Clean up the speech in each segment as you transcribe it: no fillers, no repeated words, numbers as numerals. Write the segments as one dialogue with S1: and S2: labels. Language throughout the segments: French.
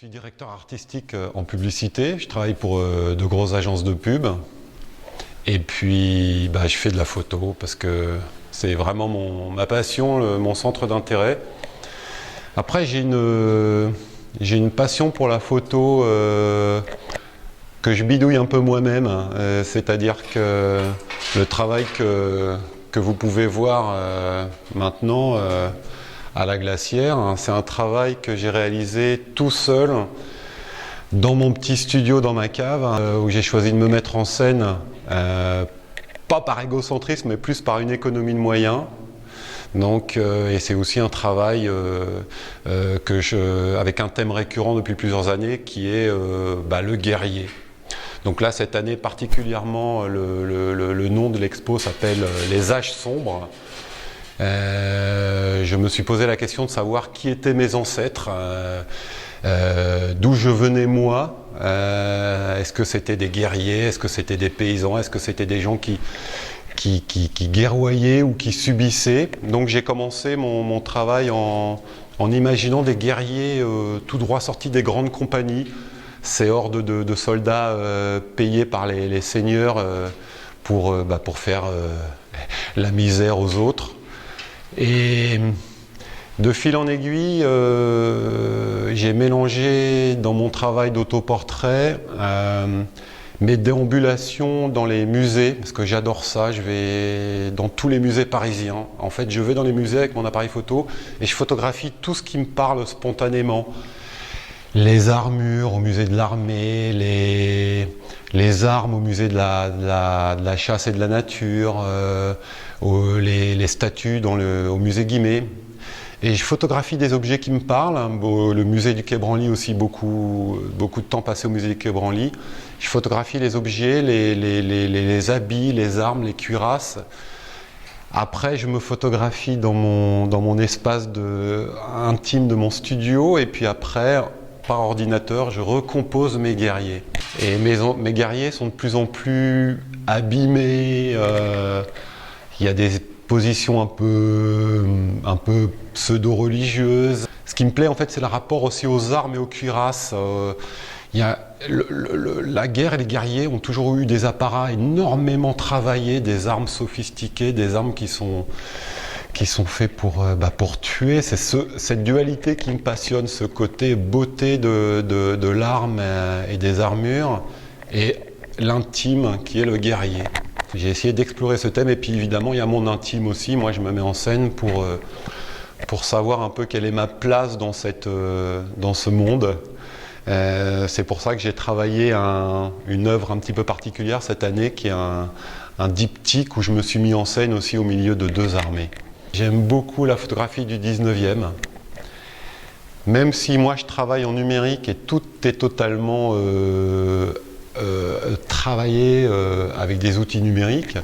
S1: suis directeur artistique en publicité, je travaille pour de grosses agences de pub et puis je fais de la photo parce que c'est vraiment ma passion, mon centre d'intérêt. Après j'ai une passion pour la photo que je bidouille un peu moi-même, c'est-à-dire que le travail que vous pouvez voir maintenant à la Glacière, c'est un travail que j'ai réalisé tout seul dans mon petit studio dans ma cave où j'ai choisi de me mettre en scène pas par égocentrisme mais plus par une économie de moyens. Donc, et c'est aussi un travail avec un thème récurrent depuis plusieurs années qui est le guerrier. Donc là, cette année particulièrement, le nom de l'expo s'appelle Les âges sombres. Je me suis posé la question de savoir qui étaient mes ancêtres, d'où je venais moi, est-ce que c'était des guerriers, est-ce que c'était des paysans, est-ce que c'était des gens qui guerroyaient ou qui subissaient. Donc j'ai commencé mon travail en imaginant des guerriers tout droit sortis des grandes compagnies, ces hordes de soldats payés par les seigneurs pour faire la misère aux autres. Et de fil en aiguille, j'ai mélangé dans mon travail d'autoportrait mes déambulations dans les musées, parce que j'adore ça. Je vais dans tous les musées parisiens. En fait, je vais dans les musées avec mon appareil photo et je photographie tout ce qui me parle spontanément. Les armures au musée de l'armée, les armes au musée de la chasse et de la nature, les statues au musée Guimet. Et je photographie des objets qui me parlent. Le musée du Quai Branly aussi, beaucoup de temps passé au musée du Quai Branly. Je photographie les objets, les habits, les armes, les cuirasses. Après, je me photographie dans mon espace intime de mon studio. Et puis après, par ordinateur, je recompose mes guerriers. Et mes guerriers sont de plus en plus abîmés. Il y a des positions un peu pseudo-religieuses. Ce qui me plaît, en fait, c'est le rapport aussi aux armes et aux cuirasses. La guerre et les guerriers ont toujours eu des apparats énormément travaillés, des armes sophistiquées, des armes qui sont faits pour tuer. C'est cette dualité qui me passionne, ce côté beauté de l'arme et des armures et l'intime qui est le guerrier. J'ai essayé d'explorer ce thème et puis évidemment il y a mon intime aussi. Moi je me mets en scène pour savoir un peu quelle est ma place dans ce monde. C'est pour ça que j'ai travaillé une œuvre un petit peu particulière cette année qui est un diptyque où je me suis mis en scène aussi au milieu de deux armées. J'aime beaucoup la photographie du 19e, même si moi je travaille en numérique et tout est totalement travaillé avec des outils numériques.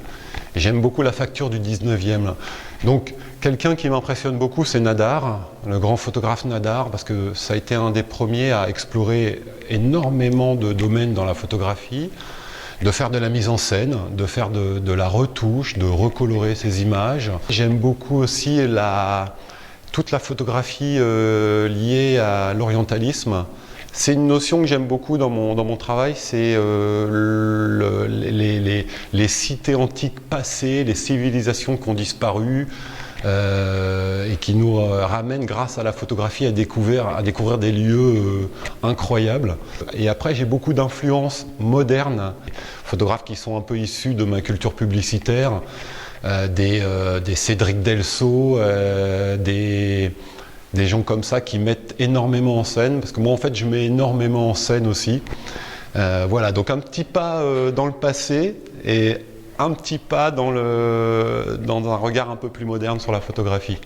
S1: J'aime beaucoup la facture du 19e. Donc quelqu'un qui m'impressionne beaucoup, c'est Nadar, le grand photographe Nadar, parce que ça a été un des premiers à explorer énormément de domaines dans la photographie, de faire de la mise en scène, de faire de la retouche, de recolorer ses images. J'aime beaucoup aussi toute la photographie liée à l'orientalisme. C'est une notion que j'aime beaucoup dans mon travail, c'est les cités antiques passées, les civilisations qui ont disparu et qui nous ramènent grâce à la photographie à découvrir des lieux incroyables. Et après j'ai beaucoup d'influences modernes, photographes qui sont un peu issus de ma culture publicitaire, des Cédric Delso, des gens comme ça qui mettent énormément en scène, parce que moi en fait je mets énormément en scène aussi. Voilà, donc un petit pas dans le passé et un petit pas dans un regard un peu plus moderne sur la photographie.